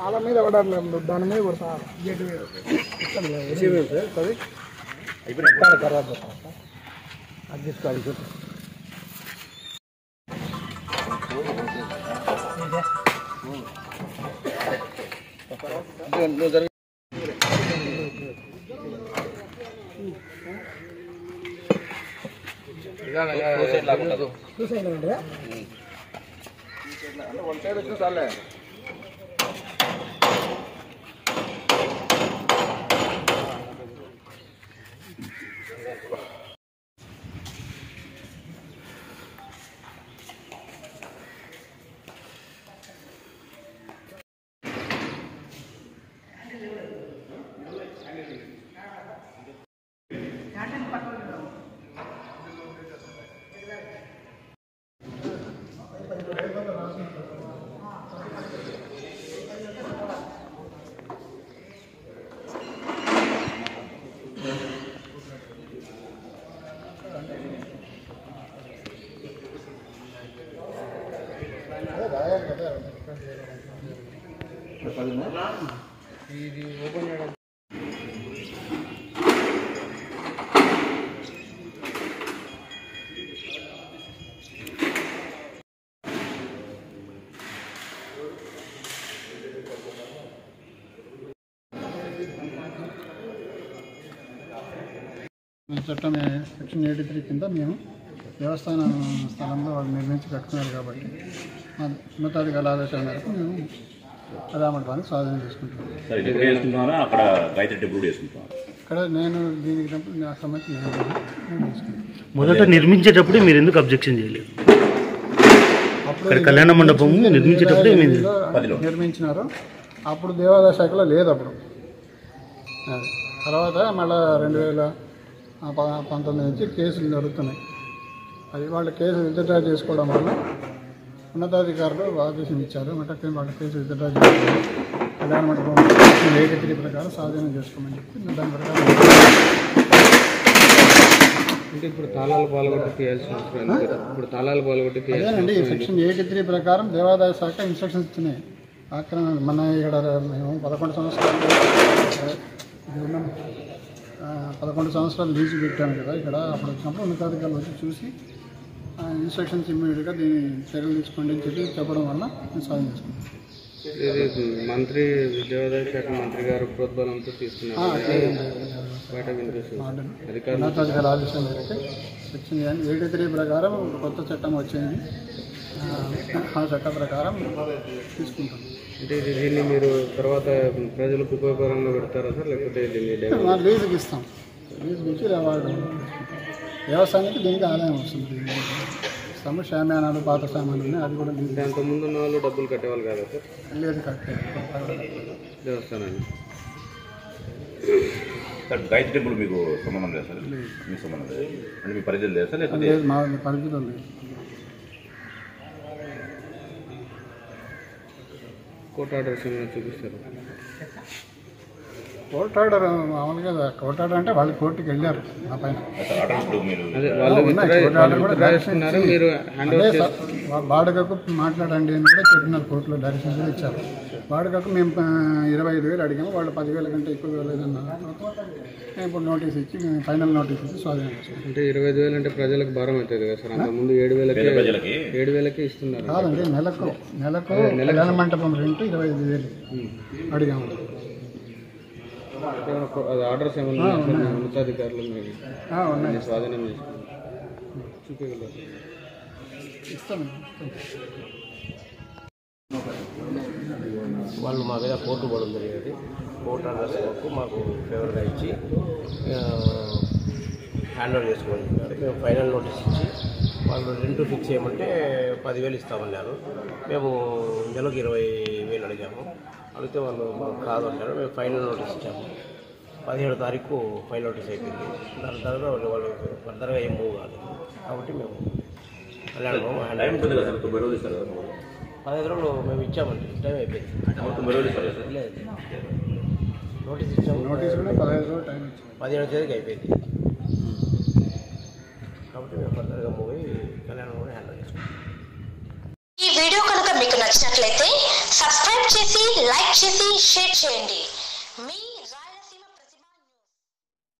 చాలా మీద పడాలి దాని మీద కొడతా గేటు మీద తర్వాత అది తీసుకోవాలి చాలే ఇది ఓపెన్ చేయడం చట్టం సెక్షన్ 83 కింద మేము దేవస్థాన స్థలంలో వాళ్ళు నిర్మించి కట్టుకున్నారు కాబట్టి ఉన్నతాధికారుల ఆదేశాల మేరకు మేము అదామంటానికి స్వాధీనం చేసుకుంటాం. ఇక్కడ నేను దీనికి నాకు సంబంధించి మొదట నిర్మించేటప్పుడు మీరు ఎందుకు అబ్జెక్షన్ చేయలేదు? అప్పుడు కళ్యాణ మండపం నిర్మించేటప్పుడు నిర్మించినారు. అప్పుడు దేవాదాయ శాఖలో లేదు. అప్పుడు తర్వాత మళ్ళీ 2019 నుంచి కేసులు జరుగుతున్నాయి. అది వాళ్ళ కేసు విత్డ్రా చేసుకోవడం వల్ల ఉన్నతాధికారులు ఆదేశం ఇచ్చారు. మటకి వాళ్ళ కేసు విత్డ్రా చేసుకోవాలి, కళ్యాణ మండపం 83 ప్రకారం స్వాధీనం చేసుకోమని చెప్పి దాని ప్రకారం అంటే ఇప్పుడు తాళాలు పాల్గొట్టి తీయాల్సిన అవసరం లేదు. ఇప్పుడు తాళాలు పాల్గొట్టి అదేనండి సెక్షన్ 83 ప్రకారం దేవాదాయ శాఖ ఇన్స్ట్రక్షన్స్ ఇచ్చినాయి. ఆక్రమణ మన ఇక్కడ మేము 11 సంవత్సరాలు లీజు పెట్టాము కదా ఇక్కడ. అప్పుడు వచ్చినప్పుడు ఉన్నతాధికారులు వచ్చి చూసి ఇన్స్ట్రక్షన్స్ ఇమ్మీడియట్గా దీన్ని చర్యలు తీసుకోండి అని చెప్పి చెప్పడం వల్ల మేము సాయం చేసుకుంటాం. మంత్రి దేవాదాయ శాఖ మంత్రి గారు ప్రోద్బలంతో తీసుకున్నారు. ఉన్నతాధికారుల ఆదేశం మేరకు సెక్షన్ 83 ప్రకారం కొత్త చట్టం వచ్చింది. ఆ చట్ట ప్రకారం తీసుకుంటాం. అంటే దీన్ని మీరు తర్వాత ప్రజలకు ఉపయోగకరంగా పెడతారా సార్, లేకపోతే దీన్ని లీజుకి ఇస్తాం? లీజుకి ఇచ్చి వ్యవసాయానికి దీనికి ఆదాయం వస్తుంది. ఇస్తాము. షామ్యానాలు, పాత సామాన్లు ఉన్నాయి, అది కూడా లీజు. అంతకుముందు ఉన్న వాళ్ళు డబ్బులు కట్టేవాళ్ళు కదా సార్? లేదు, కట్టే దేవస్థానాన్ని. సార్ గాయత్రి టెంపుల్ మీకు సంబంధం లేదు సార్? మీ సంబంధం లేదు అంటే మీ పరిధిలో లేదు సార్? లేకపోతే మా పరిధిలో లేదు. కోర్టు ఆర్డర్స్ ఏమైనా చూపిస్తారు? కోర్టు ఆర్డర్ మామూలుగా కోర్టు ఆర్డర్ అంటే వాళ్ళు కోర్టుకి వెళ్ళారు. మా పైన బాడుగకు మాట్లాడండి అని కూడా చెప్పినారు. కోర్టులో డైరెక్షన్ కూడా ఇచ్చారు. బాడుగకు మేము 25,000 అడిగాము. వాళ్ళు 10,000 కంటే ఎక్కువ లేదన్నారు. మేము ఇప్పుడు నోటీస్ ఇచ్చి ఫైనల్ నోటీస్ ఇచ్చి స్వాధీనం చేసుకుంటాం. అంటే 25,000 అంటే ప్రజలకు భారం అవుతుంది కదా సార్? అంతకుముందు 7,000కే ఇస్తున్నారు. కాదండి, నెలకు కళ్యాణ మంటపం రెంట్ 25,000 అడిగాము. ఆర్డర్స్ ఏమన్నా ఉన్నతాధికారులు ఉన్నాయి, స్వాధీనం చేసుకున్నారు? చూపించగలరు? ఇస్తాను. వాళ్ళు మా మీద కోర్టు పోవడం జరిగేది. కోర్టు ఆర్డర్స్ వరకు మాకు ఫేవర్గా ఇచ్చి హ్యాండ్ ఓవర్ చేసుకోమని చెప్పారు. మేము ఫైనల్ నోటీస్ ఇచ్చి వాళ్ళు రెంట్ ఫిక్స్ చేయమంటే 10,000 ఇస్తామన్నారు. మేము నెలకు 20,000 అడిగాము. అడిగితే వాళ్ళు మాకు కాదు అంటారు. మేము ఫైనల్ నోటీస్ ఇచ్చాము. 17వ తారీఖు ఫైనల్ నోటీస్ అయిపోయింది. దాని తర్వాత వాళ్ళు ఫర్దర్గా ఏం మూవ్ కాదు. కాబట్టి మేము కళ్యాణం 15 రోజులు మేము ఇచ్చామండి. టైం అయిపోయింది. లేదు, నోటీస్ ఇచ్చాము. నోటీస్ కూడా 15 రోజులు టైం ఇచ్చాము. 17వ తేదీకి అయిపోయింది. కాబట్టి మేము ఫర్దర్గా మూవ్ అయ్యి కళ్యాణం కూడా హ్యాండిల్ చేసుకుంటాం. ఈ వీడియో కనుక మీకు నచ్చినట్లయితే సబ్స్క్రైబ్ చేసి లైక్ చేసి షేర్ చేయండి.